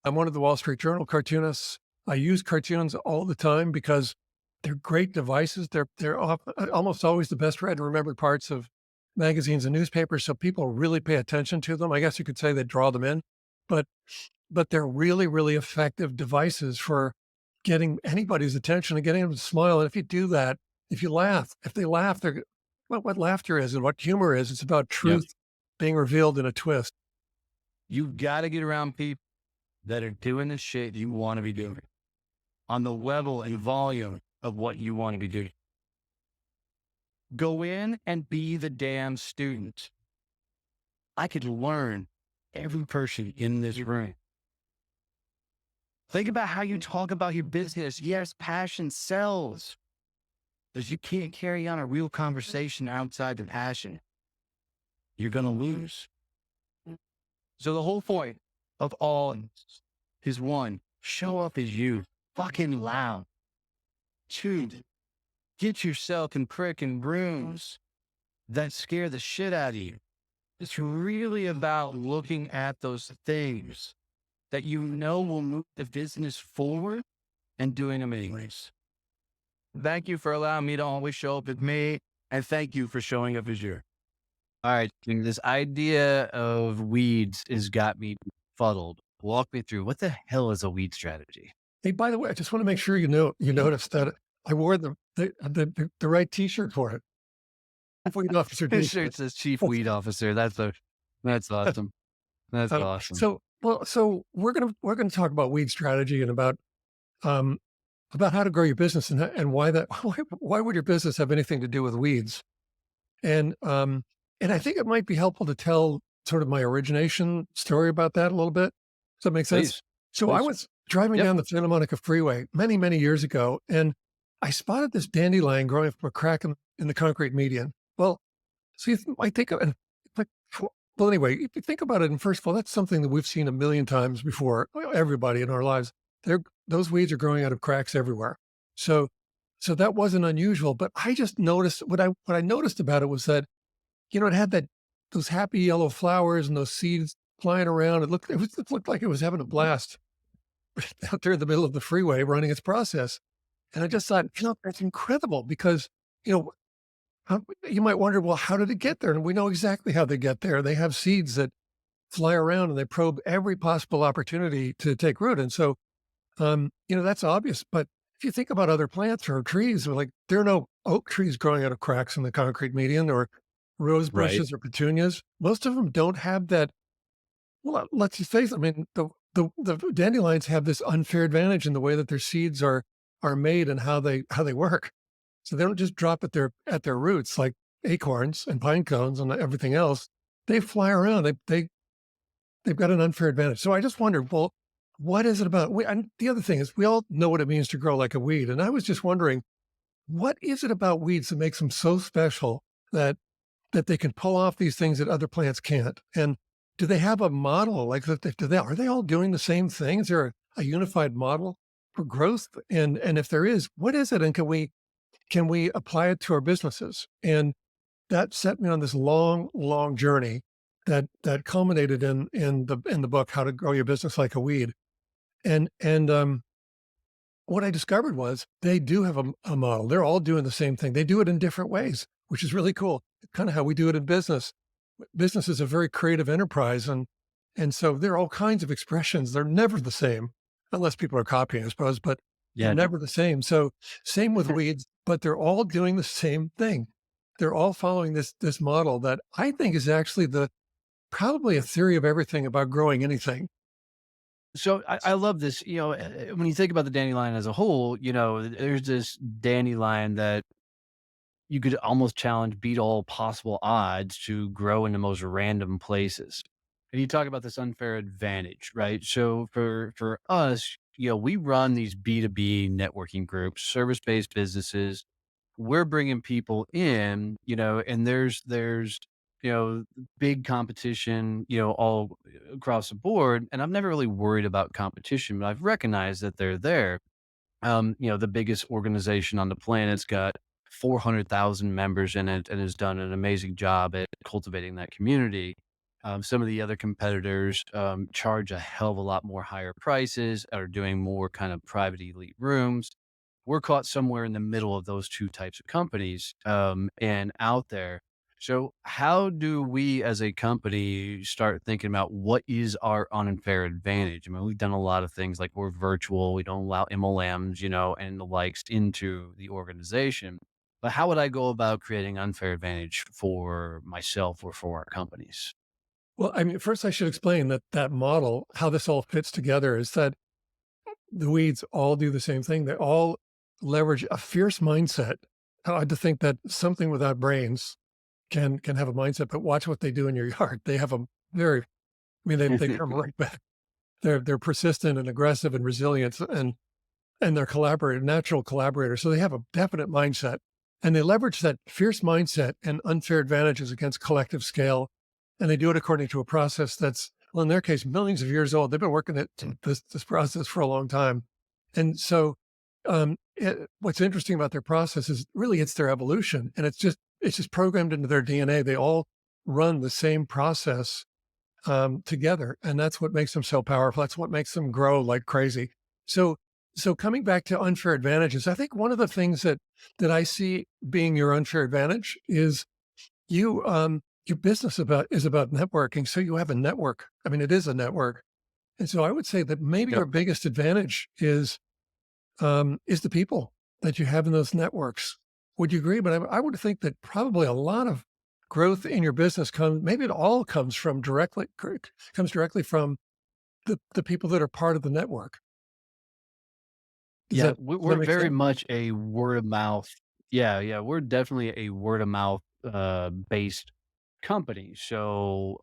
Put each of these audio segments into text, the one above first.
I'm one of the Wall Street Journal cartoonists. I use cartoons all the time because they're great devices. Almost always the best read and remembered parts of magazines and newspapers, so people really pay attention to them. I guess you could say they draw them in, but they're really, really effective devices for getting anybody's attention and getting them to smile. And if you do that, if they laugh, they're what laughter is and what humor is. It's about Yep. truth being revealed in a twist. You've got to get around people that are doing the shit you want to be doing on the level and volume of what you want to be doing. Go in and be the damn student. I could learn every person in this room. Think about how you talk about your business. Yes, passion sells. Because you can't carry on a real conversation outside the passion. You're going to lose. So the whole point of all is one, show up as you, fucking loud. Two, get yourself in frickin' rooms that scare the shit out of you. It's really about looking at those things that you know will move the business forward and doing them anyways. Thank you for allowing me to always show up as me, and thank you for showing up as you. All right, this idea of weeds has got me fuddled. Walk me through, what the hell is a weed strategy? Hey, by the way, I just want to make sure you noticed that I wore the right T-shirt for it. Weed officer His shirt T-shirt. says Chief Weed Officer. That's awesome. That's awesome. So we're gonna talk about weed strategy and about how to grow your business and why would your business have anything to do with weeds? And I think it might be helpful to tell sort of my origination story about that a little bit. Does that make sense? Please, So I please. was driving Yep. down the Santa Monica Freeway many, many years ago, and I spotted this dandelion growing from a crack in the concrete median. Well, so I think of it like, well, anyway, if you think about it, and first of all, that's something that we've seen a million times before. Everybody in our lives, those weeds are growing out of cracks everywhere. So, so that wasn't unusual. But I just noticed what I noticed about it was that it had those happy yellow flowers and those seeds flying around. It looked like it was having a blast out there in the middle of the freeway running its process. And I just thought, that's incredible because you know you might wonder, well, how did it get there? And we know exactly how they get there. They have seeds that fly around and they probe every possible opportunity to take root. And so, that's obvious. But if you think about other plants or trees, like there are no oak trees growing out of cracks in the concrete median or rose Right. bushes or petunias. Most of them don't have that. Well, let's just face it. I mean, the dandelions have this unfair advantage in the way that their seeds are made and how they work. So they don't just drop at their roots like acorns and pine cones and everything else. They fly around. They've got an unfair advantage. So I just wondered, well, what is it about? And the other thing is, we all know what it means to grow like a weed, and I was just wondering, what is it about weeds that makes them so special that they can pull off these things that other plants can't? And do they have a model like that? Are they all doing the same thing? Is there a unified model for growth? And if there is, what is it? And can we apply it to our businesses? And that set me on this long, long journey that culminated in the book, How to Grow Your Business Like a Weed. And what I discovered was they do have a model. They're all doing the same thing. They do it in different ways, which is really cool. Kind of how we do it in business. Business is a very creative enterprise, and so there are all kinds of expressions. They're never the same, unless people are copying, I suppose. But they're Yeah. never the same. So same with weeds, but they're all doing the same thing. They're all following this model that I think is actually probably a theory of everything about growing anything. So I love this. When you think about the dandelion as a whole, there's this dandelion that you could almost challenge, beat all possible odds to grow in the most random places. And you talk about this unfair advantage, right? So for us, we run these B2B networking groups, service-based businesses. We're bringing people in, and there's big competition, all across the board. And I'm never really worried about competition, but I've recognized that they're there. The biggest organization on the planet's got 400,000 members in it and has done an amazing job at cultivating that community. Some of the other competitors charge a hell of a lot more higher prices, are doing more kind of private elite rooms. We're caught somewhere in the middle of those two types of companies and out there. So, how do we as a company start thinking about what is our unfair advantage? I mean, we've done a lot of things like we're virtual, we don't allow MLMs, and the likes into the organization. But how would I go about creating unfair advantage for myself or for our companies? Well, I mean, first I should explain that that model, how this all fits together is that the weeds all do the same thing. They all leverage a fierce mindset. I like to think that something without brains can have a mindset, but watch what they do in your yard. They have a very, I mean, they come right back. They're persistent and aggressive and resilient, and they're natural collaborators. So they have a definite mindset, and they leverage that fierce mindset and unfair advantages against collective scale. And they do it according to a process that's, well, in their case, millions of years old. They've been working at this process for a long time. And so, what's interesting about their process is really it's their evolution, and it's just programmed into their DNA. They all run the same process together, and that's what makes them so powerful. That's what makes them grow like crazy. So, so coming back to unfair advantages, I think one of the things that I see being your unfair advantage is your business is about networking. So you have a network. I mean, it is a network, and so I would say that maybe Yep. your biggest advantage is the people that you have in those networks. Would you agree? But I would think that probably a lot of growth in your business maybe it all comes directly from the people that are part of the network. Does Yeah, that does that we're make very sense? much a word of mouth. Yeah, yeah, we're definitely a word of mouth based company. So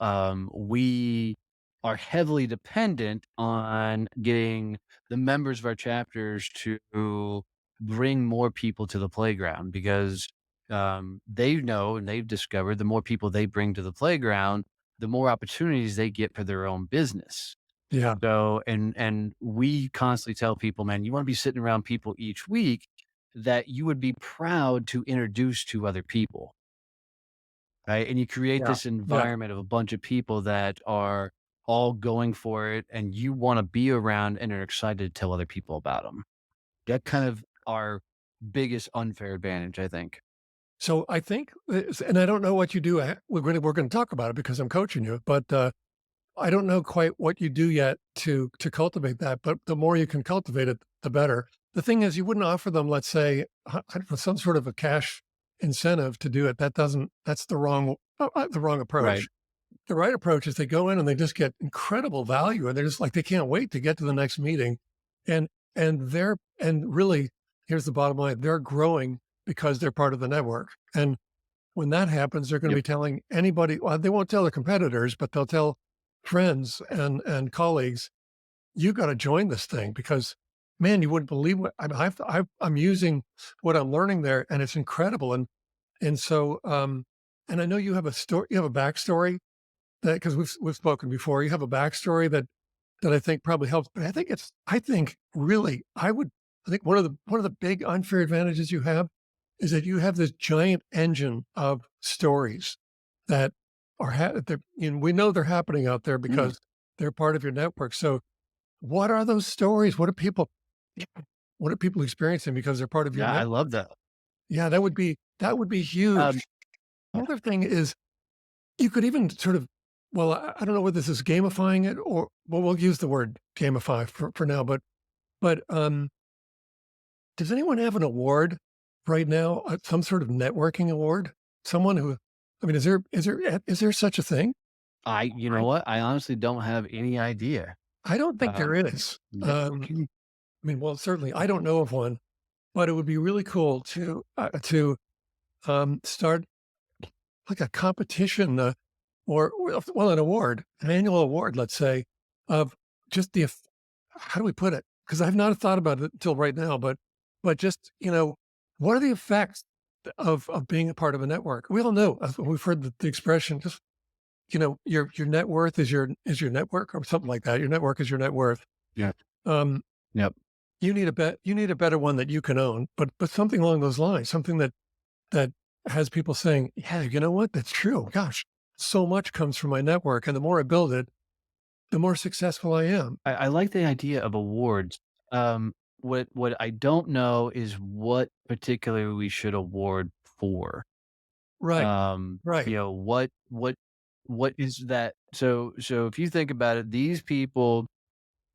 we are heavily dependent on getting the members of our chapters to bring more people to the playground because they know and they've discovered the more people they bring to the playground, the more opportunities they get for their own business. Yeah, So, and we constantly tell people, man, you want to be sitting around people each week that you would be proud to introduce to other people, right? And you create yeah, this yeah. environment of a bunch of people that are all going for it, and you want to be around and are excited to tell other people about them. That kind of our biggest unfair advantage, I think. So I think, and I don't know what you do. We're going to talk about it because I'm coaching you, but I don't know quite what you do yet to cultivate that. But the more you can cultivate it, the better. The thing is, you wouldn't offer them, let's say, I don't know, some sort of a cash incentive to do it. That's the wrong Right. approach. The right approach is they go in and they just get incredible value, and they're just like they can't wait to get to the next meeting, and and really, here's the bottom line: they're growing because they're part of the network, and when that happens, they're going to Yep. be telling anybody. Well, they won't tell their competitors, but they'll tell friends and colleagues, "You got to join this thing because, man, you wouldn't believe what I'm using what I'm learning there, and it's incredible." And so, and I know you have a story, you have a backstory that because we've spoken before. You have a backstory that I think probably helps. But I think really I think one of the big unfair advantages you have is that you have this giant engine of stories that and we know they're happening out there Mm. because they're part of your network. So what are those stories? What are people experiencing because they're part of your Yeah, I network? love that. Yeah, that would be Um, huge. Another thing is you could even sort of, well, I don't know whether this is gamifying it or, well, we'll use the word gamify for now, but does anyone have an award right now, some sort of networking award? Someone who, I mean, is there such a thing? you know what? I honestly don't have any idea. I don't think there Um, is. networking. I mean, well, certainly I don't know of one, but it would be really cool to start like a competition, or well, an award, an annual award, let's say, of just how do we put it? Because I've not thought about it until right now, but just what are the effects of being a part of a network? We all know we've heard the expression, just your net worth is your network or something like that. Your network is your net worth. Yeah. Um, Yep. you need a better one that you can own, but something along those lines, something that has people saying, "Yeah, you know what? That's true. Gosh, so much comes from my network, and the more I build it, the more successful I am. I like the idea of awards. What I don't know is what particularly we should award for. Right, You right. know, what is that? So if you think about it, these people,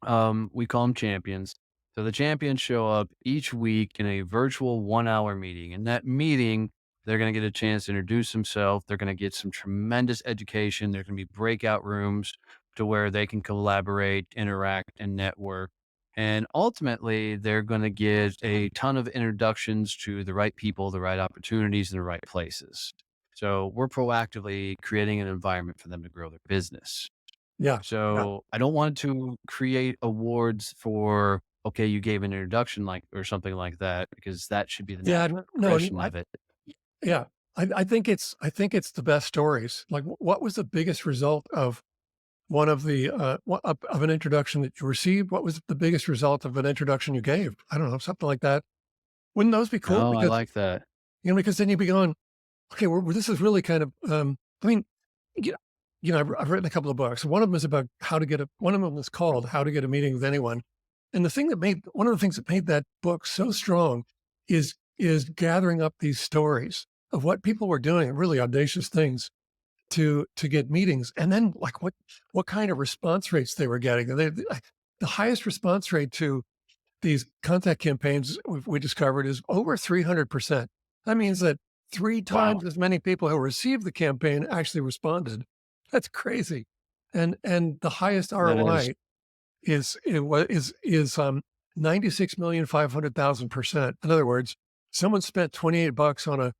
we call them champions. So the champions show up each week in a virtual 1 hour meeting. In that meeting, they're going to get a chance to introduce themselves. They're going to get some tremendous education. There are going to be breakout rooms to where they can collaborate, interact, and network. And ultimately, they're going to get a ton of introductions to the right people, the right opportunities, and the right places. So we're proactively creating an environment for them to grow their business. Yeah, yeah. So I don't want to create awards for, okay, you gave an introduction like or something like that, because that should be the Yeah, natural no, progression of it. yeah. I think it's the best stories. Like, what was the biggest result of one of the, of an introduction that you received? What was the biggest result of an introduction you gave? I don't know, something like that. Wouldn't those be cool? Oh, I Because, like that. because then you'd be going, okay, this is really kind of, I mean, you know, I've written a couple of books. One of them is about one of them is called How to Get a Meeting with Anyone. And one of the things that made that book so strong is gathering up these stories of what people were doing, really audacious things to get meetings. And then like what kind of response rates they were getting. The highest response rate to these contact campaigns we discovered is over 300%. That means that three Wow. times as many people who received the campaign actually responded. That's crazy. And the highest That is ROI is 96,500,000%. In other words, someone spent 28 bucks on a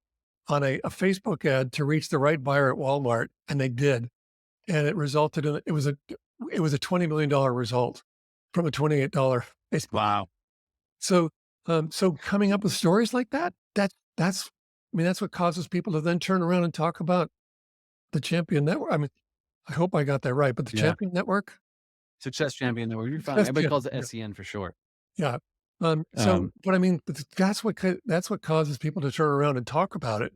Facebook ad to reach the right buyer at Walmart, and they did. And it resulted in it was a $20 million result from a $28 Facebook. wow. So, so coming up with stories like that, that's I mean, that's what causes people to then turn around and talk about the Champion Network. I mean, I hope I got that right, but the Yeah. Champion Network, Success champion. Though you're fine. success Everybody champion, calls it yeah, SEN for short. yeah. Um, But I mean, that's what causes people to turn around and talk about it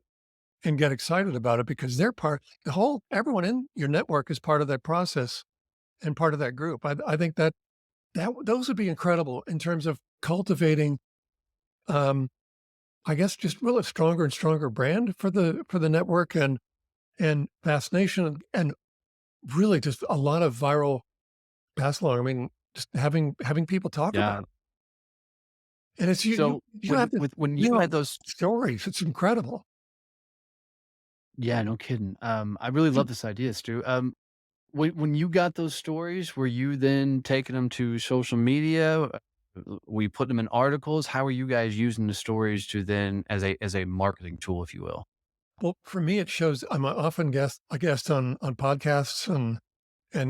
and get excited about it because everyone in your network is part of that process and part of that group. I think that those would be incredible in terms of cultivating, um, I guess, just really a stronger and stronger brand for the network and fascination and really just a lot of viral pass along. I mean, just having people talk about yeah. it. And it's So you don't have to when you know had those, stories. It's incredible. yeah, no kidding. I really love this idea, Stu. When you got those stories, were you then taking them to social media? Were you putting them in articles? How are you guys using the stories to then as a marketing tool, if you will? Well, for me, it shows I'm often a guest on podcasts and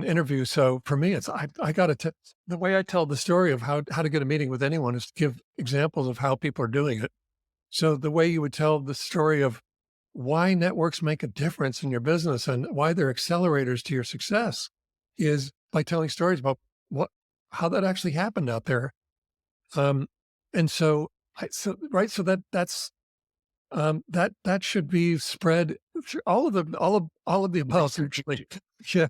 interviews. So for me, it's I got to the way I tell the story of how to get a meeting with anyone is to give examples of how people are doing it. So the way you would tell the story of why networks make a difference in your business and why they're accelerators to your success is by telling stories about what how that actually happened out there. Um, and so so right, so that should be spread all of the above actually. Yeah,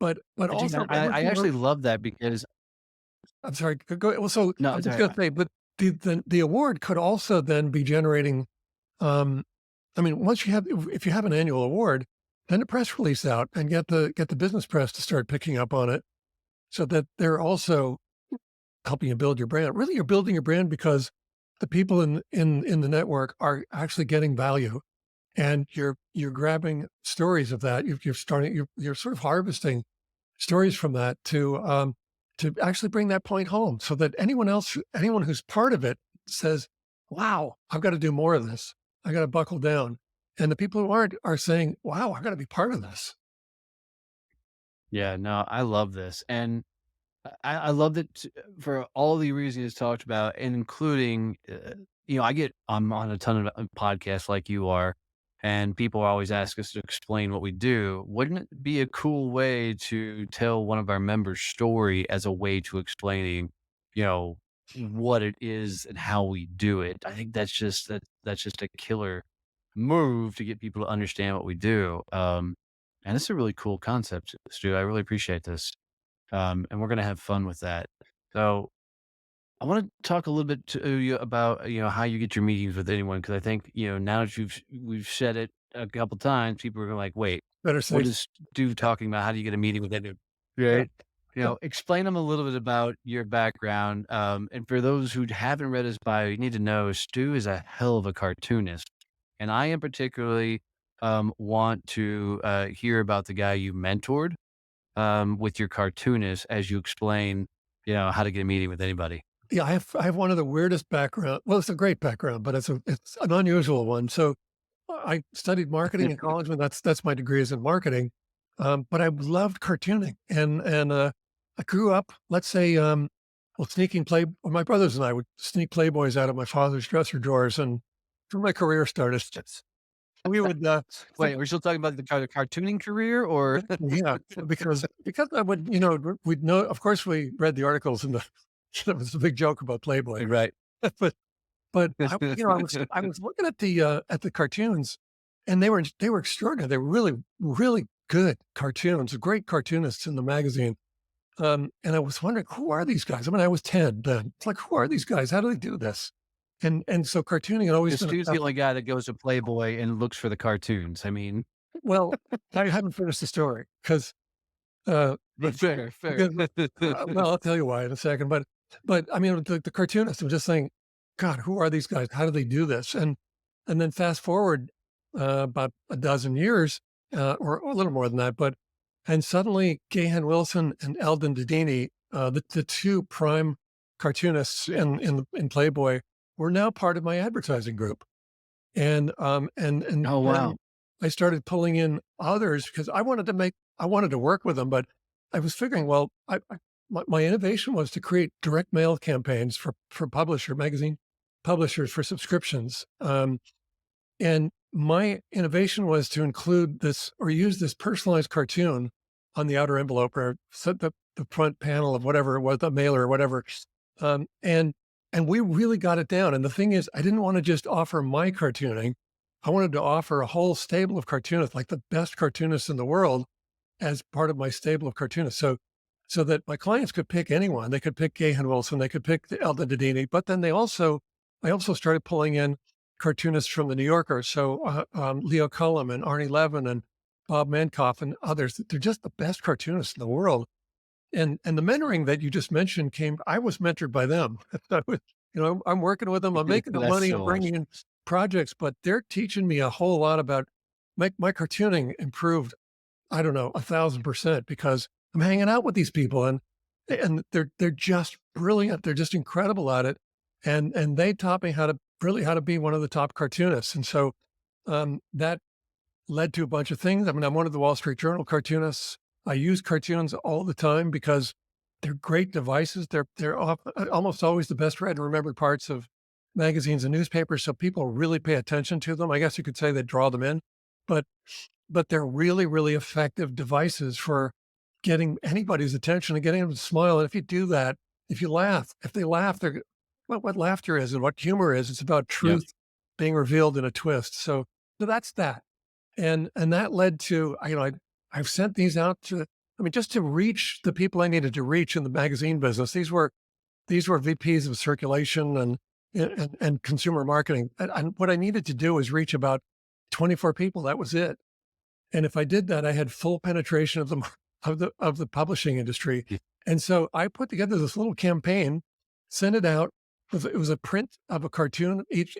but Geez, also, I actually love that because I'm sorry, go well, so no, I'm it's all just right. gonna say, but the award could also then be generating, um, I mean, once you have if you have an annual award, then a press release out and get the business press to start picking up on it so that they're also helping you build your brand. Really, you're building your brand because the people in the network are actually getting value and you're grabbing stories of that. You're sort of harvesting stories from that to actually bring that point home so that anyone who's part of it says, wow, I've got to do more of this. I got to buckle down. And the people who aren't are saying, wow, I got to be part of this. Yeah, no, I love this, and I love that for all the reasons you talked about, and including, I'm on a ton of podcasts like you are, and people always ask us to explain what we do. Wouldn't it be a cool way to tell one of our members' story as a way to explaining, you know, what it is and how we do it? I think that's just a killer move to get people to understand what we do. And it's a really cool concept, Stu. I really appreciate this. And we're going to have fun with that. So I want to talk a little bit to you about, how you get your meetings with anyone. Cause I think, now that we've said it a couple times, people are gonna like, wait, Better what safe. is Stu talking about? How do you get a meeting with anyone? Yeah. Right. Explain them a little bit about your background. And for those who haven't read his bio, you need to know Stu is a hell of a cartoonist. And I am particularly want to hear about the guy you mentored with your cartoonist as you explain, how to get a meeting with anybody. Yeah, I have one of the weirdest background. Well, it's a great background, but it's an unusual one. So I studied marketing in college, and that's my degree is in marketing. But I loved cartooning, and I grew up, let's say, well, sneaking play. Well, my brothers and I would sneak Playboys out of my father's dresser drawers, and when my career started, we would. Wait, we're still talking about the cartooning career or Yeah, because I would, we'd know. Of course, we read the articles and the it was a big joke about Playboy, right. but I was looking at the cartoons, and they were extraordinary. They were really really good cartoons, great cartoonists in the magazine. And I was wondering, who are these guys? I mean, I was 10 then. It's like, who are these guys? How do they do this? And so cartooning had always Because been a Stu's the only guy that goes to Playboy and looks for the cartoons. I mean, well, I haven't finished the story because but fair, fair. because well, I'll tell you why in a second. But I mean, the cartoonist. I'm just saying, God, who are these guys? How do they do this? And then fast forward about a dozen years, or a little more than that, and suddenly Gahan Wilson and Eldon Dedini, the two prime cartoonists in Playboy, were now part of my advertising group. And Oh, wow. then I started pulling in others because I wanted to work with them, but I was figuring, well, my innovation was to create direct mail campaigns for magazine publishers for subscriptions. And my innovation was to include this or use this personalized cartoon on the outer envelope or set the front panel of whatever it was, the mailer or whatever. Um, and and we really got it down. And the thing is, I didn't want to just offer my cartooning. I wanted to offer a whole stable of cartoonists, like the best cartoonists in the world, as part of my stable of cartoonists. So that my clients could pick anyone. They could pick Gahan Wilson, they could pick the Eldon Dedini, but then I also started pulling in cartoonists from the New Yorker. So Leo Cullum and Arnie Levin and Bob Mankoff and others. They're just the best cartoonists in the world. And the mentoring that you just mentioned I was mentored by them. I was, I'm working with them. I'm making the That's money. I'm so bringing awesome. in projects, but they're teaching me a whole lot about my cartooning improved. I don't know, 1,000% because I'm hanging out with these people and they're just brilliant. They're just incredible at it. And they taught me how to be one of the top cartoonists. And so that led to a bunch of things. I mean, I'm one of the Wall Street Journal cartoonists. I use cartoons all the time because they're great devices. Almost always the best read and remembered parts of magazines and newspapers. So people really pay attention to them. I guess you could say they draw them in, but they're really, really effective devices for getting anybody's attention and getting them to smile. And if you do that, if they laugh, they're what laughter is and what humor is. It's about Yep. truth being revealed in a twist. So that's that. And that led to, I've sent these out to, I mean, just to reach the people I needed to reach in the magazine business. These were VPs of circulation and consumer marketing. And what I needed to do was reach about 24 people. That was it. And if I did that, I had full penetration of the publishing industry. Yeah. And so I put together this little campaign, sent it out. It was a print of a cartoon, each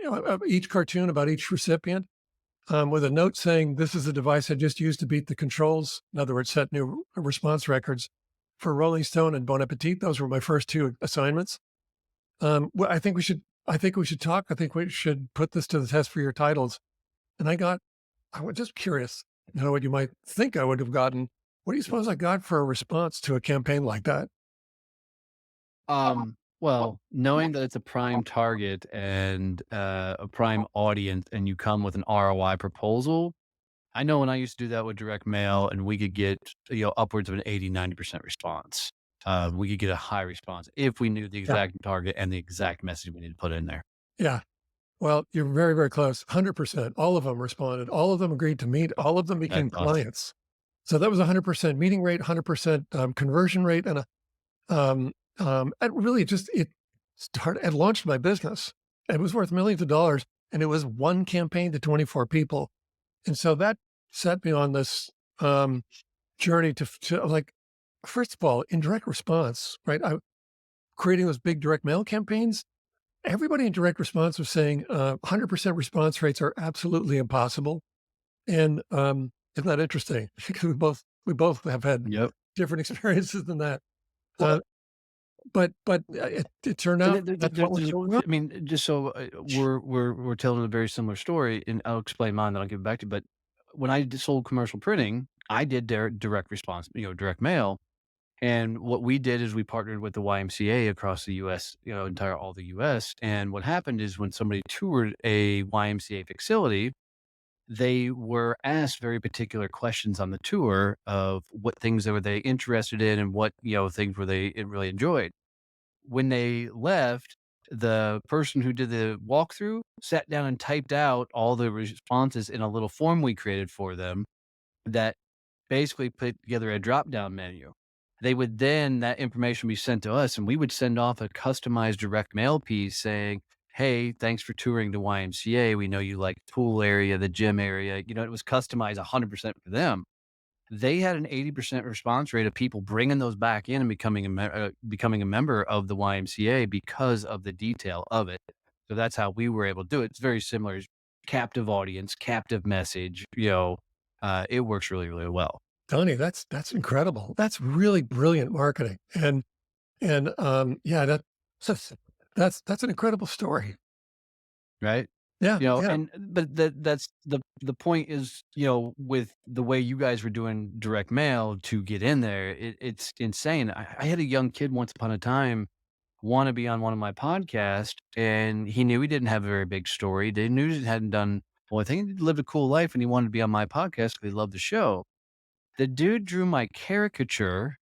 cartoon about each recipient, with a note saying, "This is the device I just used to beat the controls." In other words, set new response records for Rolling Stone and Bon Appetit. Those were my first two assignments. Well, I think we should talk. I think we should put this to the test for your titles. And I was just curious, what you might think I would have gotten. What do you suppose I got for a response to a campaign like that? Well, knowing that it's a prime target and a prime audience, and you come with an ROI proposal, I know when I used to do that with direct mail, and we could get upwards of an 80-90% response. We could get a high response if we knew the Yeah. exact target and the exact message we need to put in there. Yeah. Well, you're very, very close. 100%. All of them responded. All of them agreed to meet. All of them That's became awesome. clients. So that was 100% meeting rate, 100% conversion rate, and really just it launched my business. It was worth millions of dollars, and it was one campaign to 24 people, and so that set me on this um, journey to like, first of all, indirect response, right? Creating those big direct mail campaigns. Everybody in direct response was saying 100% response rates are absolutely impossible, and isn't that interesting? Because we both have had Yep. different experiences than that. Well, Uh, but it turned and out that's what was there's going on. I mean, just so, we're telling a very similar story, and I'll explain mine, then I'll give it back to you, but when I sold commercial printing, I did direct response, direct mail, and what we did is we partnered with the YMCA across the US, all the US, and what happened is when somebody toured a YMCA facility, they were asked very particular questions on the tour of what things were they interested in and what, things were they really enjoyed. When they left, the person who did the walkthrough sat down and typed out all the responses in a little form we created for them that basically put together a drop-down menu. They would then that information be sent to us, and we would send off a customized direct mail piece saying, "Hey, thanks for touring the YMCA. We know you like the pool area, the gym area." It was customized 100% for them. They had an 80% response rate of people bringing those back in and becoming a member of the YMCA because of the detail of it. So that's how we were able to do it. It's very similar. Captive audience, captive message, it works really, really well. Tony, that's incredible. That's really brilliant marketing, and yeah, that's that's an incredible story. Right? Yeah, yeah. But that's the point is, with the way you guys were doing direct mail to get in there, it's insane. I had a young kid once upon a time want to be on one of my podcasts, and he knew he didn't have a very big story. They knew he hadn't done well. I think he lived a cool life, and he wanted to be on my podcast because he loved the show. The dude drew my caricature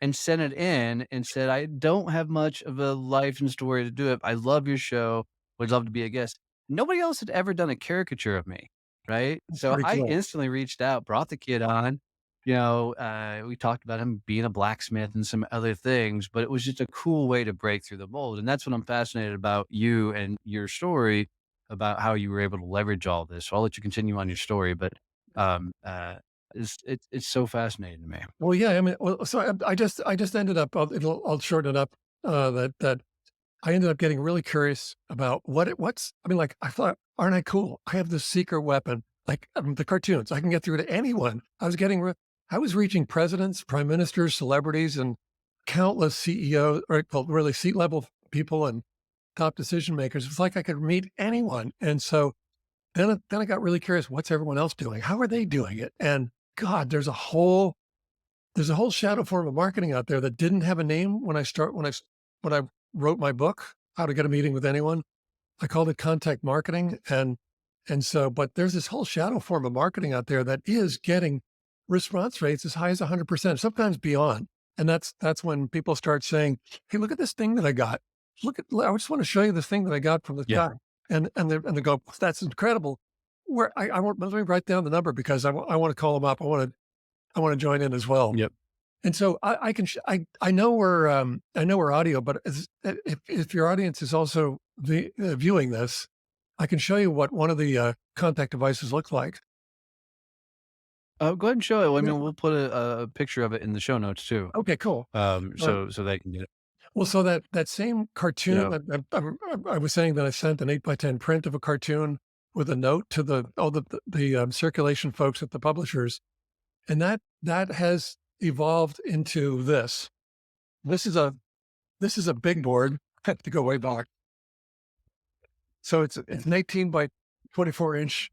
and sent it in and said, "I don't have much of a life and story to do it. I love your show. Would love to be a guest." Nobody else had ever done a caricature of me, right? That's So pretty I cool. instantly reached out, brought the kid on. We talked about him being a blacksmith and some other things, but it was just a cool way to break through the mold. And that's what I'm fascinated about you and your story about how you were able to leverage all this. So I'll let you continue on your story, but um, uh, it's so fascinating to me. Well, yeah, I mean, well, so I just ended up, I'll shorten it up, that I ended up getting really curious about what's I mean, like, I thought, "Aren't I cool? I have this secret weapon." Like, the cartoons, I can get through to anyone. I was reaching presidents, prime ministers, celebrities, and countless CEOs, or well, really seat-level people and top decision makers. It's like I could meet anyone, and so then I got really curious, what's everyone else doing? How are they doing it? And God, there's a whole shadow form of marketing out there that didn't have a name when I wrote my book, How to Get a Meeting with Anyone. I called it contact marketing, but there's this whole shadow form of marketing out there that is getting response rates as high as 100%, sometimes beyond. And that's when people start saying, "Hey, look at this thing that I got. I just want to show you this thing that I got from this Yeah. guy." And they go, "That's incredible." Where I want Let me write down the number because I want to call them up. I want to join in as well. Yep. And so I can I know we're audio, but if your audience is also viewing this, I can show you what one of the contact devices looks like. Go ahead and show it. I Yeah. mean, we'll put a picture of it in the show notes too, Okay, cool. Uh, so they can get it. well, so that same cartoon, Yeah. I was saying that I sent an 8 by 10 print of a cartoon with a note to the circulation folks at the publishers, and that has evolved into this. This is a this is a big board. I have to go way back. So it's an 18 by 24-inch,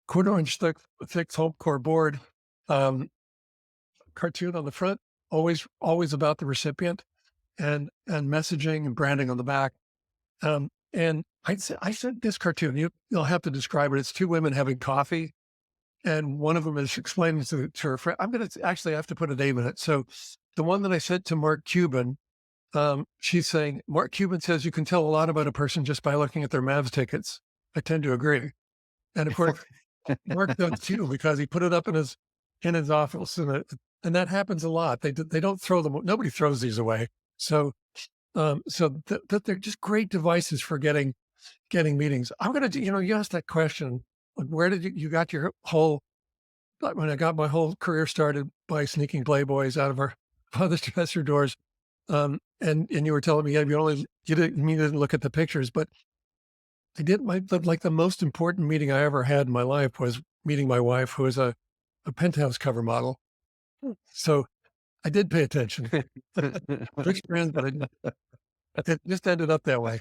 quarter-inch thick home core board. Um, Cartoon on the front, always about the recipient, and messaging and branding on the back. And I sent this cartoon. You'll have to describe it. It's two women having coffee, and one of them is explaining to her friend. I'm going to actually have to put a name in it. So the one that I sent to Mark Cuban, she's saying, Mark Cuban says you can tell a lot about a person just by looking at their Mavs tickets. I tend to agree. And of course, Mark does too, because he put it up in in his office, and that happens a lot. They don't throw them. Nobody throws these away. So they're just great devices for getting meetings. I'm gonna do. You asked that question. Like, where did you got your whole? Like, when I got my whole career started by sneaking Playboys out of our father's dresser doors, and you were telling me, yeah, you didn't look at the pictures, but I did. Like the most important meeting I ever had in my life was meeting my wife, who is a penthouse cover model. So I did pay attention. Big friends, but it just ended up that way.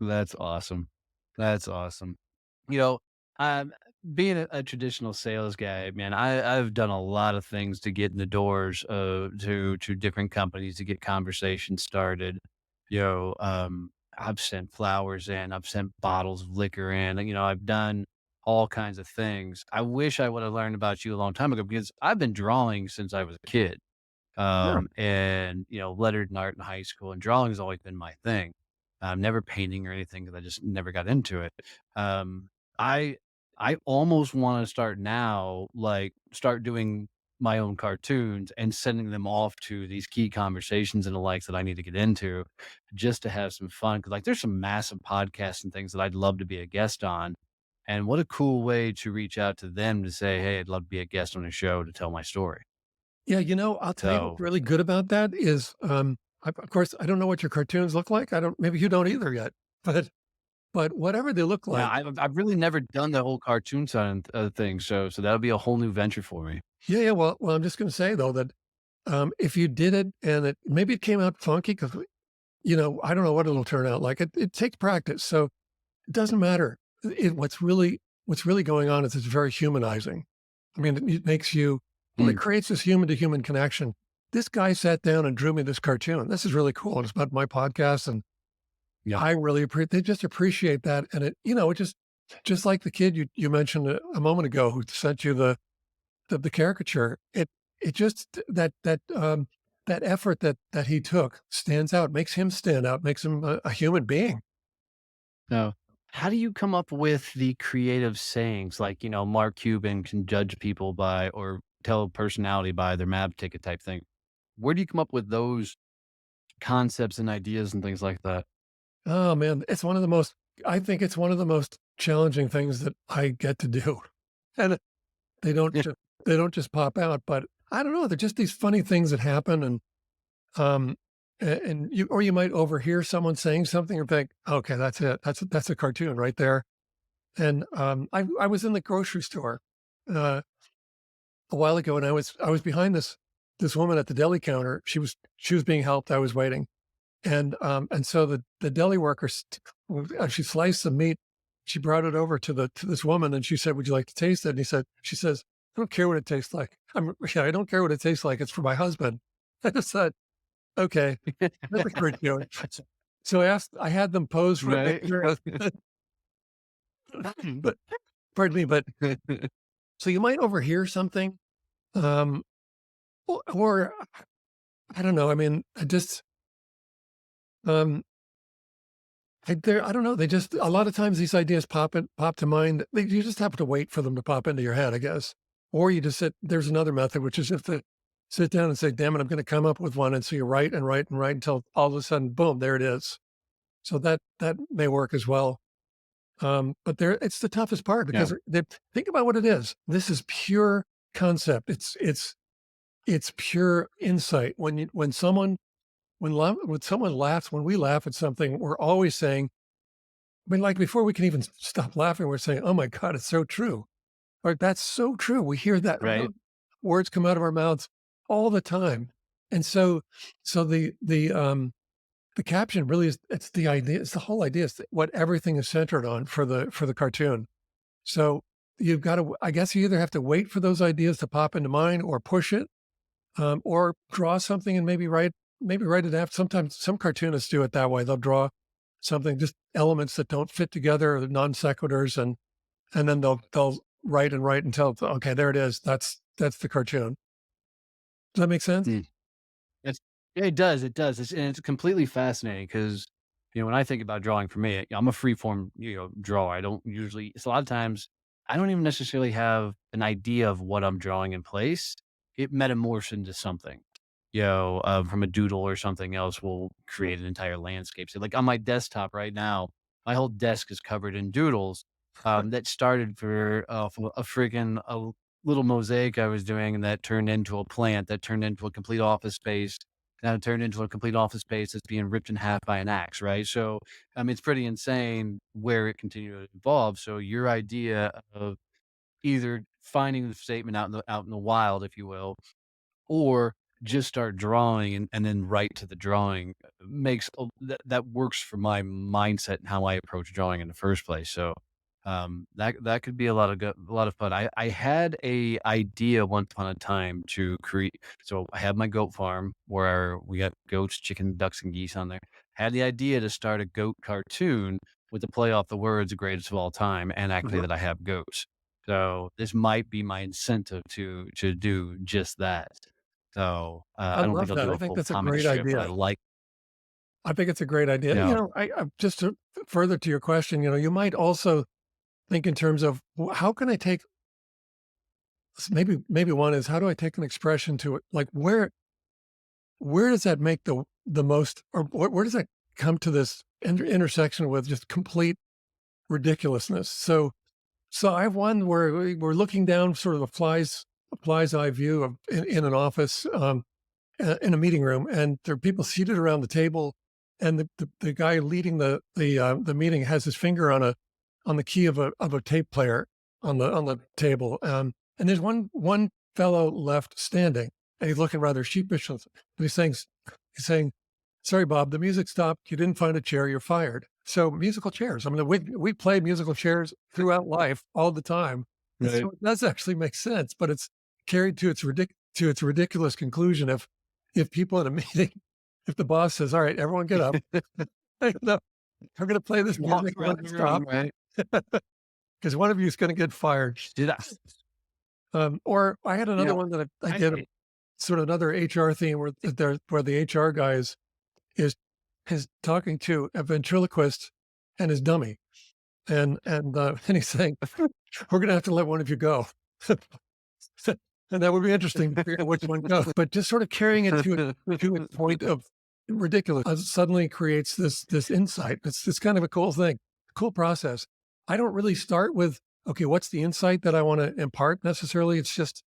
That's awesome. That's awesome. You know, um, being a traditional sales guy, man, I've done a lot of things to get in the doors to different companies to get conversations started. I've sent flowers in, I've sent bottles of liquor in, and, I've done all kinds of things. I wish I would have learned about you a long time ago because I've been drawing since I was a kid. Sure. And, lettered in art in high school, and drawing has always been my thing. Never painting or anything because I just never got into it. Um, I I almost want to start now, like start doing my own cartoons and sending them off to these key conversations and the likes that I need to get into, just to have some fun. Because like, there's some massive podcasts and things that I'd love to be a guest on. And what a cool way to reach out to them to say, "Hey, I'd love to be a guest on a show to tell my story." Yeah, I'll tell you what's So really good about that is, of course, I don't know what your cartoons look like. I don't. Maybe you don't either yet, but whatever they look yeah, like. I've really never done the whole cartoon side of things, so that'll be a whole new venture for me. Yeah, yeah. Well, I'm just going to say though that if you did it and maybe it came out funky because I don't know what it'll turn out like. It takes practice, so it doesn't matter. What's really going on is it's very humanizing. I mean, it makes you well, it Mm, creates this human to human connection. This guy sat down and drew me this cartoon. This is really cool. And it's about my podcast, and yeah. I really appreciate. They just appreciate that, and it just like the kid you mentioned a moment ago who sent you the caricature. It just that effort that he took stands out, makes him stand out, makes him a human being. No. How do you come up with the creative sayings like, Mark Cuban can judge people by or tell a personality by their MAB ticket type thing? Where do you come up with those concepts and ideas and things like that? Oh man, it's one of the most. I think it's one of the most challenging things that I get to do, and they don't Yeah. just they don't just pop out. But I don't know. They're just these funny things that happen, um, and you might overhear someone saying something and think, okay, that's it. That's a cartoon right there. And I was in the grocery store uh, a while ago, and I was behind this woman at the deli counter. She was being helped. I was waiting, and so the deli worker, she sliced some meat. She brought it over to this woman, and she said, "Would you like to taste it?" And she says, "I don't care what it tastes like. Yeah, I don't care what it tastes like. It's for my husband." I just said, "Okay, that's a great deal." So I had them pose for a Right? picture, but pardon me, but so you might overhear something, um, or I don't know. I mean, um, I don't know, they just a lot of times these ideas pop to mind. You just have to wait for them to pop into your head, I guess. Or you just there's another method, which is if to sit down and say, "Damn it, I'm gonna come up with one," and so you write and write and write until all of a sudden, boom, there it is. So that may work as well. But it's the toughest part Yeah. because think about what it is. This is pure concept. It's pure insight. When someone laughs, when we laugh at something, we're always saying, I mean, like before we can even stop laughing, we're saying, "Oh my God, it's so true." Or that's so true. We hear that Right? words come out of our mouths all the time. And so the caption really is it's the idea, it's the whole idea, it's what everything is centered on for the cartoon. So you've got to I guess you either have to wait for those ideas to pop into mind or push it, or draw something and maybe write it after. Sometimes some cartoonists do it that way. They'll draw something, just elements that don't fit together, or non sequiturs, and then they'll write and write until okay, there it is. That's the cartoon. Does that make sense? Mm. It's yeah, it does, it does. It's completely fascinating because, when I think about drawing for me, I'm a free form, drawer. I don't usually it's a lot of times I don't even necessarily have an idea of what I'm drawing in place. It metamorphs into something. From a doodle or something else will create an entire landscape. So like on my desktop right now, my whole desk is covered in doodles. That started from a freaking a little mosaic I was doing, and that turned into a plant, that turned into a complete office space. Now it turned into a complete office space that's being ripped in half by an axe, right? So, it's pretty insane where it continued to evolve. So your idea of either finding the statement out in the wild, if you will, or just start drawing and then write to the drawing makes that works for my mindset and how I approach drawing in the first place. So that could be a lot of fun. I had a idea once upon a time to create. So I have my goat farm where we got goats, chicken, ducks, and geese on there. Had the idea to start a goat cartoon with the play off the words "greatest of all time" and actually Mhm. that I have goats. So this might be my incentive to do just that. So, I I don't think love I'll that. do I a think full that's a comic great strip, but I idea. like I think it's a great you idea. know I just to further to your question, you might also think in terms of how can I take maybe one is how do I take an expression to it? Like where does that make the most, or where does that come to this intersection with just complete ridiculousness? So I have one where we're looking down sort of a fly's eye view of in an office. In a meeting room, and there are people seated around the table, and the guy leading the meeting has his finger on the key of a tape player on the table, and there's one fellow left standing, and he's looking rather sheepish, and he's saying, "Sorry, Bob, the music stopped. You didn't find a chair. You're fired." So musical chairs. I mean, we play musical chairs throughout life all the time, and so Right. it does actually make sense, but it's carried to its ridiculous conclusion if people in a meeting, if the boss says, "All right, everyone get up, no, we're going to play this Walk music when around it the room, stops right? because one of you is going to get fired." Did I Or I had you another know, one that I I did, sort of another HR theme where the HR guy is is talking to a ventriloquist and his dummy, and he's saying, "We're going to have to let one of you go." And that would be interesting to figure out which one goes, but just sort of carrying it to its point of ridiculous, suddenly creates this insight. It's kind of a cool thing, cool process. I don't really start with, "Okay, what's the insight that I wanna impart necessarily?" It's just,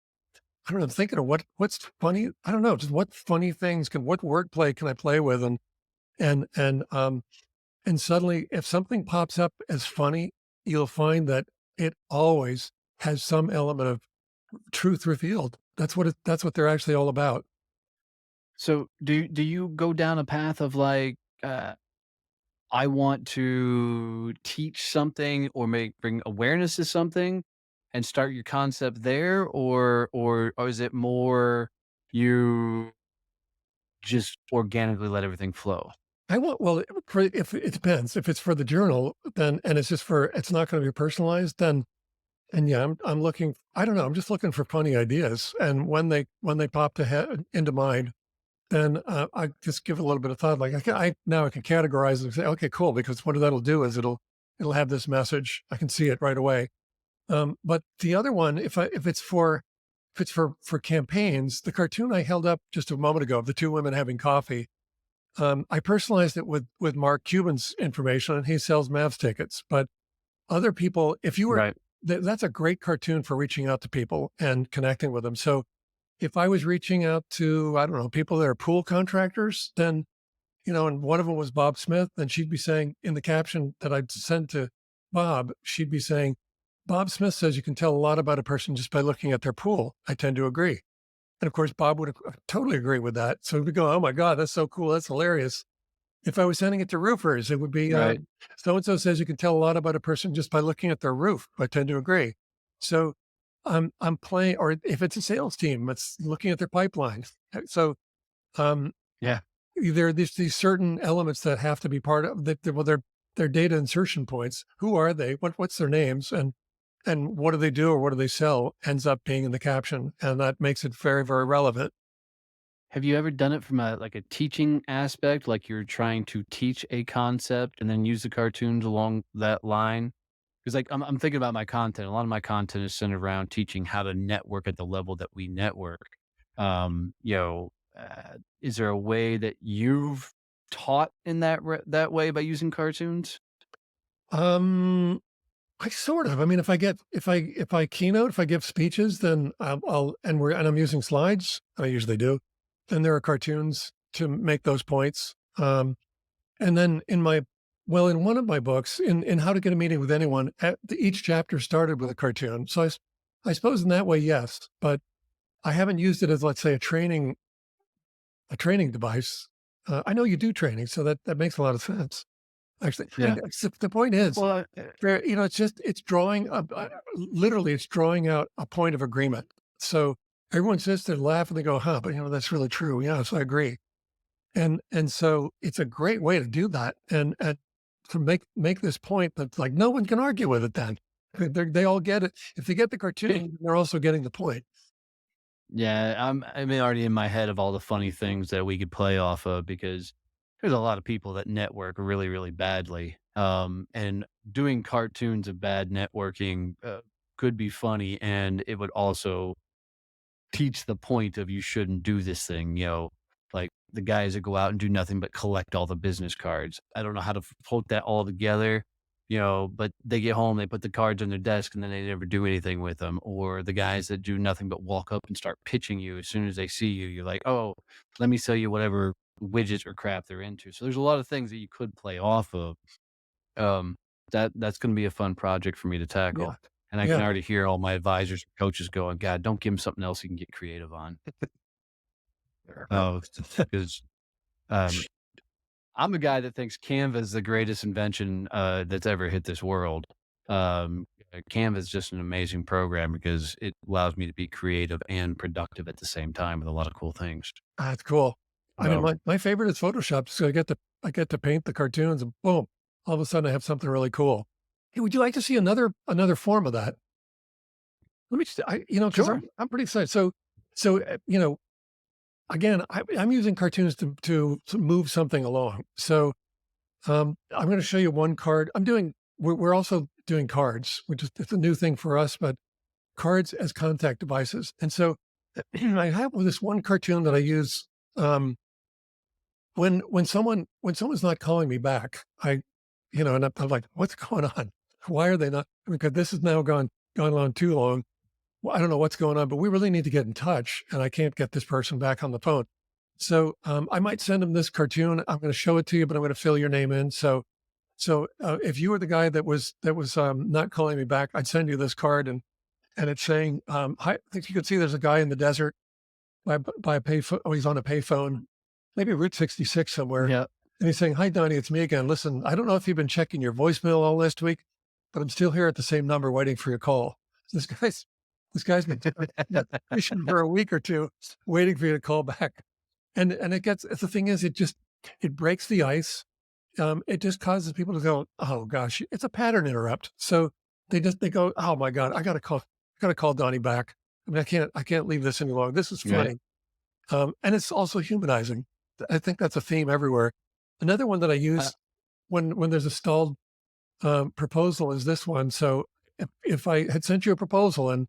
I don't know, I'm thinking of what's funny. I don't know, just what wordplay can I play with? And and, um, and suddenly, if something pops up as funny, you'll find that it always has some element of truth revealed. That's what they're actually all about. so do you go down a path of like, I want to teach something or bring awareness to something and start your concept there, or is it more you just organically let everything flow? I want well, if it depends. If it's for the journal, then and it's not gonna be personalized, then and yeah, I'm looking, I don't know, I'm just looking for funny ideas, and when they pop to into mind, then, I just give it a little bit of thought, like, I now I can categorize it and say, "Okay, cool," because what that'll do is it'll have this message. I can see it right away. But the other one, if it's for campaigns, the cartoon I held up just a moment ago of the two women having coffee, I personalized it with Mark Cuban's information, and he sells Mavs tickets. But other people, if you were Right. that's a great cartoon for reaching out to people and connecting with them. So if I was reaching out to, I don't know, people that are pool contractors, then, and one of them was Bob Smith, then she'd be saying in the caption that I'd send to Bob, she'd be saying, "Bob Smith says you can tell a lot about a person just by looking at their pool. I tend to agree." And of course, Bob would totally agree with that. So we'd go, "Oh my God, that's so cool. That's hilarious." If I was sending it to roofers, it would be, Right. so and so says you can tell a lot about a person just by looking at their roof. I tend to agree. So I'm playing, or if it's a sales team, it's looking at their pipeline. So um, Yeah. there are these certain elements that have to be part of that. Well, they're data insertion points. Who are they? What's their names? And what do they do or what do they sell? Ends up being in the caption, and that makes it very, very relevant. Have you ever done it from a teaching aspect, like you're trying to teach a concept and then use the cartoons along that line? 'Cause, like, I'm thinking about my content. A lot of my content is centered around teaching how to network at the level that we network. Is there a way that you've taught in that way by using cartoons? Um, I sort of. I mean, if I keynote, if I give speeches, then I'll and I'm using slides. I usually do. Then there are cartoons to make those points. And then in one of my books, in How to Get a Meeting with Anyone, each chapter started with a cartoon. So I suppose in that way, yes, but I haven't used it as, let's say, a training device. I know you do training, so that makes a lot of sense. Actually, Yeah. the point is, Well, it's drawing literally, it's drawing out a point of agreement. So everyone sits there, laugh, and they go, "Huh?" But that's really true. Yes, I agree. And so it's a great way to do that, and to make this point that like no one can argue with it. Then they all get it. If they get the cartoon, they're also getting the point. yeah, I'm already in my head of all the funny things that we could play off of because there's a lot of people that network really, really badly. And doing cartoons of bad networking could be funny, and it would also teach the point of you shouldn't do this thing, like the guys that go out and do nothing but collect all the business cards. I don't know how to put that all together, but they get home, they put the cards on their desk and then they never do anything with them. Or the guys that do nothing but walk up and start pitching you as soon as they see you. You're like, oh, let me sell you whatever widgets or crap they're into. So there's a lot of things that you could play off of. Um, that's going to be a fun project for me to Yeah, tackle. And I can yeah, already hear all my advisors and coaches going, God, don't give him something else he can get creative on. Oh, because um, I'm a guy that thinks Canva is the greatest invention that's ever hit this world. Canva is just an amazing program because it allows me to be creative and productive at the same time with a lot of cool things. that's cool. I mean, So, my favorite is Photoshop. So I get to paint the cartoons, and boom, all of a sudden I have something really cool. Hey, would you like to see another form of that? Let me just, because sure. I'm pretty excited. Again, I'm using cartoons to move something along. So I'm going to show you one card. We're also doing cards, which is it's a new thing for us, but cards as contact devices. And so I have this one cartoon that I use when someone's not calling me back. And I'm like, what's going on? Why are they not? Because this has now gone on too long. Well, I don't know what's going on, but we really need to get in touch, and I can't get this person back on the phone. So I might send them this cartoon. I'm going to show it to you, but I'm going to fill your name in. So if you were the guy that was not calling me back, I'd send you this card, and it's saying, "Hi." I think you can see there's a guy in the desert by a payphone. Oh, he's on a payphone, maybe Route 66 somewhere, Yeah. and he's saying, "Hi, Donnie, it's me again. Listen, I don't know if you've been checking your voicemail all last week, but I'm still here at the same number waiting for your call." This guy's this guy's been fishing for a week or two, waiting for you to call back, and it gets the thing is, it breaks the ice. It just causes people to go, "Oh gosh," it's a pattern interrupt. So they go, "Oh my god, I gotta call Donnie back. I mean, I can't leave this any longer. This is Yeah. funny." And it's also humanizing. I think that's a theme everywhere. Another one that I Uh, use when there's a stalled proposal is this one. So if I had sent you a proposal and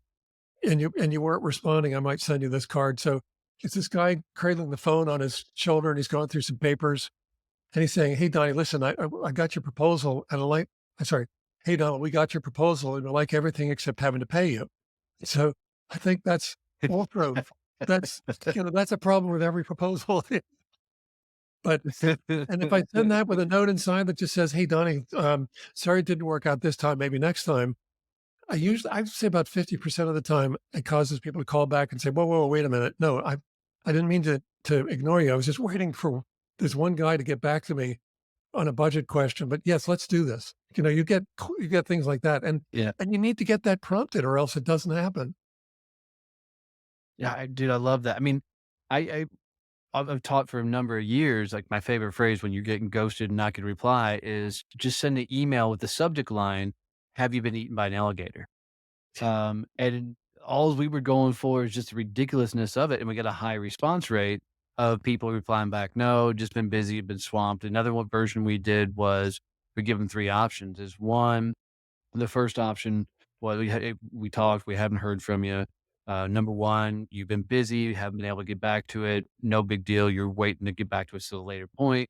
you weren't responding, I might send you this card. So it's this guy cradling the phone on his shoulder, and he's going through some papers, and he's saying, "Hey, Donnie, listen, I got your proposal, and I like, I'm sorry, hey, Donald, we got your proposal, and I like everything except having to pay you." So I think that's also that's a problem with every proposal. But and if I send that with a note inside that just says, "Hey, Donnie, sorry it didn't work out this time. Maybe next time." I'd say about 50% of the time it causes people to call back and say, "Whoa, whoa, whoa, wait a minute. No, I didn't mean to ignore you. I was just waiting for this one guy to get back to me on a budget question. But yes, let's do this." You get things like that, yeah. and you need to get that prompted, or else it doesn't happen. Yeah. Dude, I love that. I mean, I, I've taught for a number of years, like my favorite phrase when you're getting ghosted and not getting a reply is just send an email with the subject line, have you been eaten by an alligator? And all we were going for is just the ridiculousness of it. And we got a high response rate of people replying back, no, just been busy, been swamped. Another one version we did was we give them three options is one, The first option, well, we talked, we haven't heard from you. Number 1, you've been busy, you haven't been able to get back to it. No big deal. You're waiting to get back to us at a later point.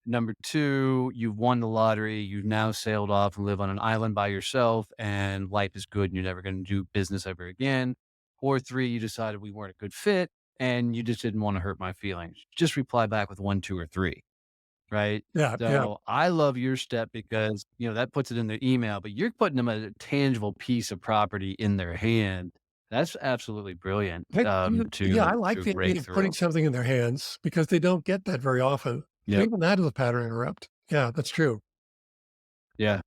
Number 2, you've won the lottery. You've now sailed off and live on an island by yourself, and life is good, and you're never going to do business ever again. Or 3, you decided we weren't a good fit, and you just didn't want to hurt my feelings. Just reply back with 1, 2, or 3. Right? Yeah, yeah. So, I love your step because, that puts it in their email, but you're putting them a tangible piece of property in their hand. That's absolutely brilliant, Yeah, I to like the break idea of putting through. something in their hands because they don't get that very often. So Yep. even that is a pattern interrupt. Yeah, that's true. Yeah.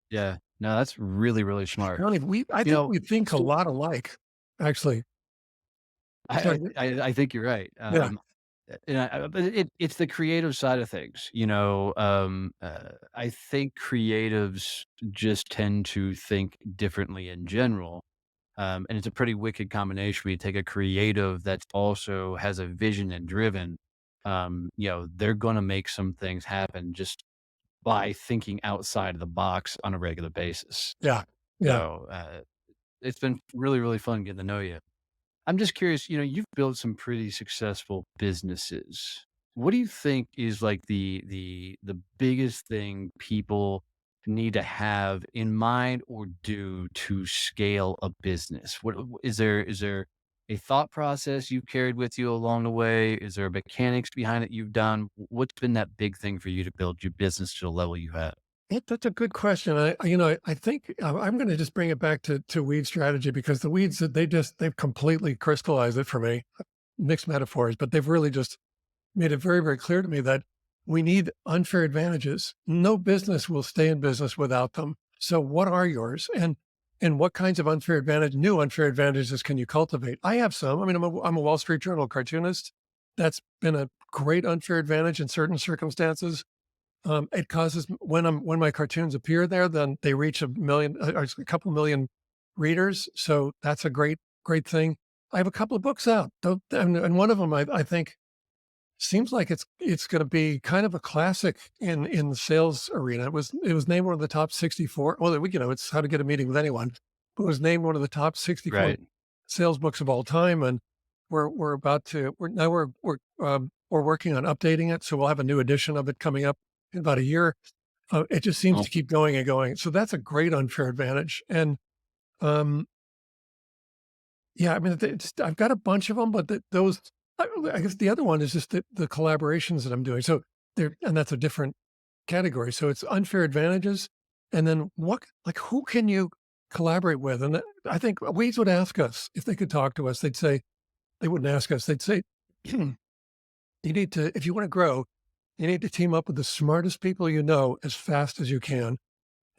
Yeah. No, that's really, really smart. Tony, I You think know, we think a so lot alike, actually. I Sorry. I think you're right. Yeah, And but it's the creative side of things, I think creatives just tend to think differently in general. And it's a pretty wicked combination when you take a creative that also has a vision and driven. They're going to make some things happen just by thinking outside of the box on a regular basis. yeah, yeah. So it's been really, really fun getting to know you. I'm just curious, you've built some pretty successful businesses. What do you think is like the biggest thing people need to have in mind or do to scale a business? What is there a thought process you've carried with you along the way? Is there mechanics behind it you've done? What's been that big thing for you to build your business to the level you have? That's a good question. I think I'm going to just bring it back to weed strategy because the weeds that they've completely crystallized it for me. Mixed metaphors, but they've really just made it very, very clear to me that we need unfair advantages. No business will stay in business without them. So what are yours? And what kinds of new unfair advantages can you cultivate? I have some. I mean, I'm a Wall Street Journal cartoonist. That's been a great unfair advantage in certain circumstances. It causes when my cartoons appear there, then they reach or a couple million readers. So that's a great thing. I have a couple of books out, and one of them I think seems like it's going to be kind of a classic in the sales arena. It was named one of the top 64. Well, it's How to Get a Meeting with Anyone. But it was named one of the top 64 Right. sales books of all time, and we're about to we're working on updating it, so we'll have a new edition of it coming up in about a year. It just seems to Awesome. keep going and going. So that's a great unfair advantage. And um, yeah, I mean, I've got a bunch of them, but I guess the other one is just the collaborations that I'm doing. So and that's a different category. So it's unfair advantages, and then who can you collaborate with? And I think Weeds would ask us if they could talk to us. They wouldn't ask us. They'd say, you need to, if you want to grow, you need to team up with the smartest people you know as fast as you can,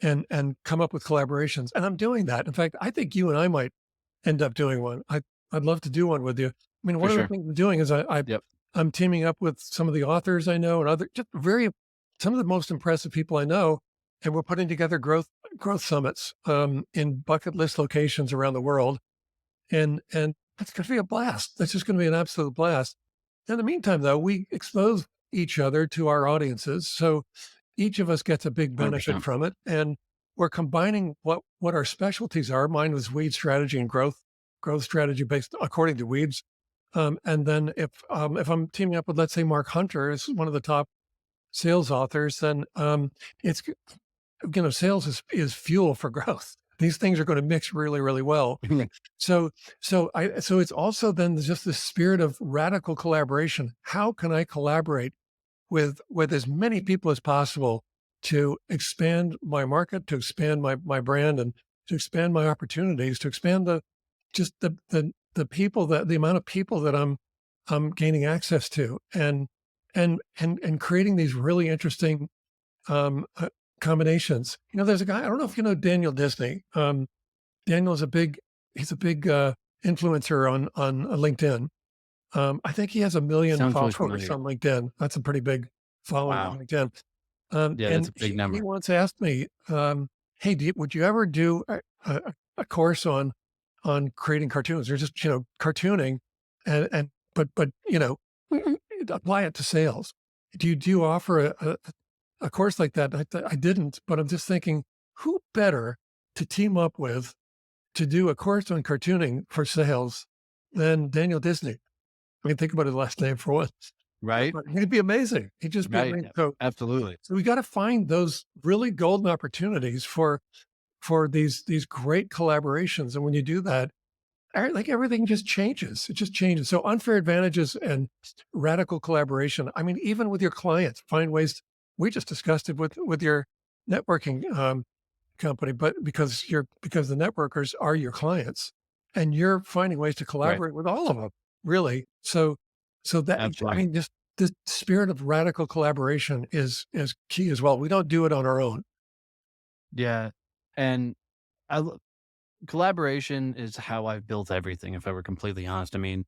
and come up with collaborations. And I'm doing that. In fact, I think you and I might end up doing one. I'd love to do one with you. I mean, For one of the sure. things I'm doing is Yep. I'm teaming up with some of the authors I know and other just some of the most impressive people I know, and we're putting together growth summits in bucket list locations around the world, and that's going to be a blast. That's just going to be an absolute blast. In the meantime, though, we expose each other to our audiences, so each of us gets a big benefit 100%. from it, and we're combining what our specialties are. Mine was weed strategy and growth strategy based according to weeds. And then if I'm teaming up with, let's say, Mark Hunter is one of the top sales authors, then it's sales is fuel for growth. These things are going to mix really, really well. So so it's also then just the spirit of radical collaboration. How can I collaborate with as many people as possible to expand my market, to expand my brand, and to expand my opportunities, to expand the people, that the amount of people that I'm gaining access to, and creating these really interesting um, uh, combinations. There's a guy, I don't know if you know Daniel Disney. Daniel is he's a big influencer on LinkedIn. I think he has a million Sounds really followers familiar. on LinkedIn. That's a pretty big following on Wow. LinkedIn. Yeah, that's And a big he number. once asked me, "Hey, would you ever do a course on creating cartoons, or just cartooning, and but apply it to sales? Do you offer a course like that?" I didn't, but I'm just thinking, who better to team up with to do a course on cartooning for sales than Daniel Disney. I mean, think about his last name for once. Right? But he'd be amazing. He'd just be Right. amazing. Yeah, So, absolutely. so we got to find those really golden opportunities for these great collaborations. And when you do that, like everything just changes. It just changes. So unfair advantages and radical collaboration. I mean, even with your clients, find ways. We just discussed it with your networking company, but because the networkers are your clients, and you're finding ways to Right. collaborate with all of them, really. So that I Absolutely. mean, just the spirit of radical collaboration is key as well. We don't do it on our own. Yeah. And I collaboration is how I've built everything, if I were completely honest. I mean,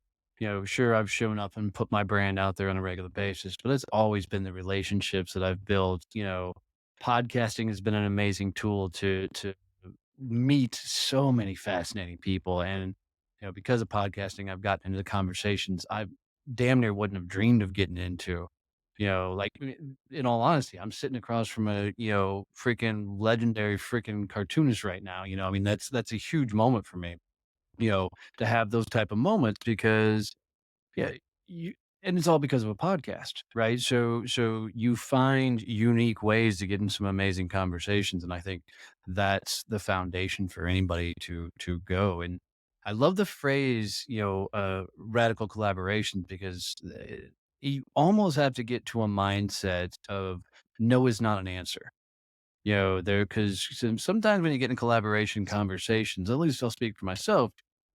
sure, I've shown up and put my brand out there on a regular basis, but it's always been the relationships that I've built. Podcasting has been an amazing tool to meet so many fascinating people. And, because of podcasting, I've gotten into the conversations I damn near wouldn't have dreamed of getting into. Like in all honesty, I'm sitting across from a, freaking legendary freaking cartoonist right now. I mean, that's a huge moment for me, you know, to have those type of moments because yeah, you and it's all because of a podcast, right? So you find unique ways to get in some amazing conversations, and I think that's the foundation for anybody to go. And I love the phrase, radical collaboration because you almost have to get to a mindset of no is not an answer. There because sometimes when you get in collaboration conversations, at least I'll speak for myself,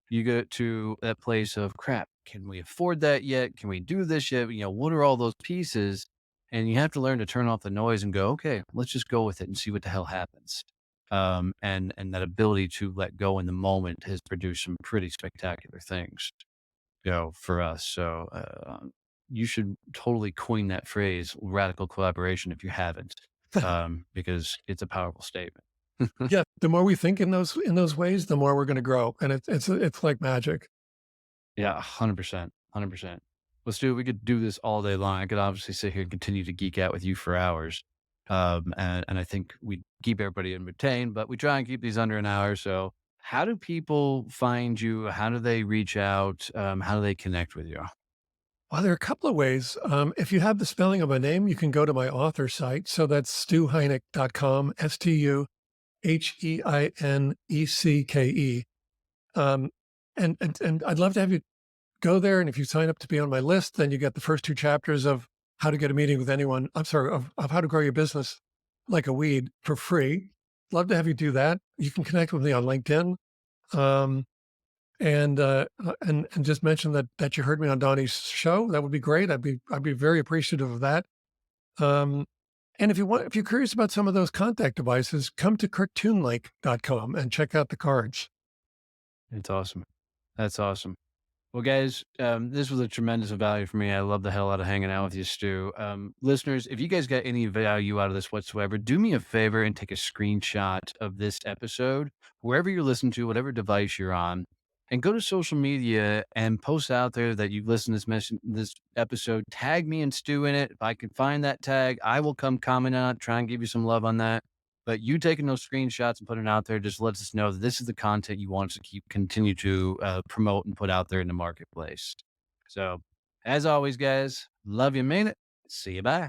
you get to that place of crap. Can we afford that yet? Can we do this yet? What are all those pieces? And you have to learn to turn off the noise and go, okay, let's just go with it and see what the hell happens. And that ability to let go in the moment has produced some pretty spectacular things, for us. So you should totally coin that phrase, radical collaboration, if you haven't, because it's a powerful statement. Yeah, the more we think in those ways, the more we're going to grow, and it's like magic. Yeah, 100%, 100%. Well, Stu, we could do this all day long. I could obviously sit here and continue to geek out with you for hours. And I think we keep everybody entertained, but we try and keep these under an hour. So how do people find you? How do they reach out? How do they connect with you? Well, there are a couple of ways. If you have the spelling of my name, you can go to my author site. So that's stuheinecke.com, StuHeinecke. Um, and I'd love to have you go there. And if you sign up to be on my list, then you get the first two chapters of how to get a meeting with anyone. I'm sorry, of how to grow your business like a weed for free. Love to have you do that. You can connect with me on LinkedIn. Um, and just mention that you heard me on Donnie's show. That would be great. I'd be very appreciative of that. Um, and if you're curious about some of those contact devices, come to cartoonlink.com and check out the cards. It's awesome. That's awesome. Well, guys, this was a tremendous value for me. I love the hell out of hanging out with you, Stu. Listeners, if you guys got any value out of this whatsoever, do me a favor and take a screenshot of this episode, wherever you're listening to, whatever device you're on, and go to social media and post out there that you've listened to this episode. Tag me and Stu in it. If I can find that tag, I will come comment on it, try and give you some love on that. But you taking those screenshots and putting it out there just lets us know that this is the content you want us to continue to promote and put out there in the marketplace. So, as always, guys, love you, mean it. See you. Bye.